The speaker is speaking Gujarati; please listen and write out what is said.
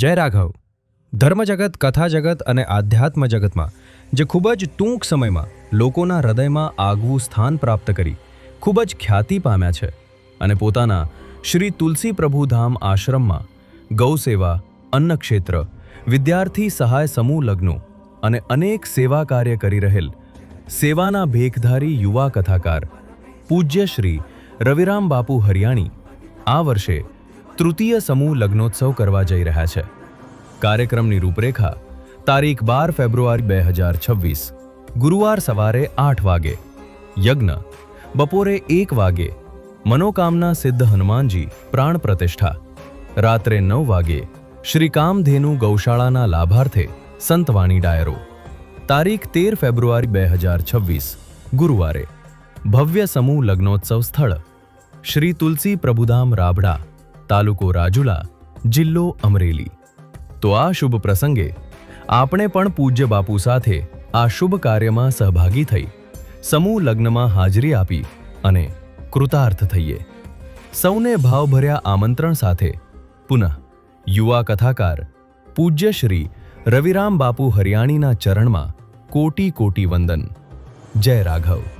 જય રાઘવ. ધર્મજગત, કથા જગત અને આધ્યાત્મ જગતમાં જે ખૂબ જ ટૂંક સમયમાં લોકોના હૃદયમાં આગવું સ્થાન પ્રાપ્ત કરી ખૂબ જ ખ્યાતિ પામ્યા છે અને પોતાના શ્રી તુલસી પ્રભુધામ આશ્રમમાં ગૌસેવા, અન્નક્ષેત્ર, વિદ્યાર્થી સહાય સમૂહ લગ્નો અને અનેક સેવા કાર્ય કરી રહેલ સેવાના ભેખધારી યુવા કથાકાર પૂજ્ય શ્રી રવિરામ બાપુ હરિયાણી આ વર્ષે તૃતીય સમૂહ લગ્નોત્સવ કરવા જઈ રહ્યા છે. કાર્યક્રમની રૂપરેખા તારીખ 12 ફેબ્રુઆરી 2026 ગુરુવાર સવારે 8 વાગે, યજ્ઞ બપોરે 1 વાગે, મનોકામના સિદ્ધ હનુમાનજી પ્રાણ પ્રતિષ્ઠા, રાત્રે 9 વાગે શ્રી કામધેનુ ગૌશાળાના લાભાર્થે સંતવાણી ડાયરો. તારીખ 13 ફેબ્રુઆરી 2026 ગુરુવારે ભવ્ય સમૂહ લગ્નોત્સવ સ્થળ શ્રી તુલસી પ્રભુધામ રાબડા, તાલુકો રાજુલા, જિલ્લો અમરેલી. તો આ શુભ પ્રસંગે આપણે પણ પૂજ્ય બાપુ સાથે આ શુભ કાર્યમાં સહભાગી થઈ સમૂહ લગ્નમાં હાજરી આપી અને કૃતાર્થ થઈએ. સૌને ભાવભર્યા આમંત્રણ સાથે પુનઃ યુવા કથાકાર પૂજ્ય શ્રી રવિરામ બાપુ હરિયાણીના ચરણમાં કોટી કોટી વંદન. જય રાઘવ.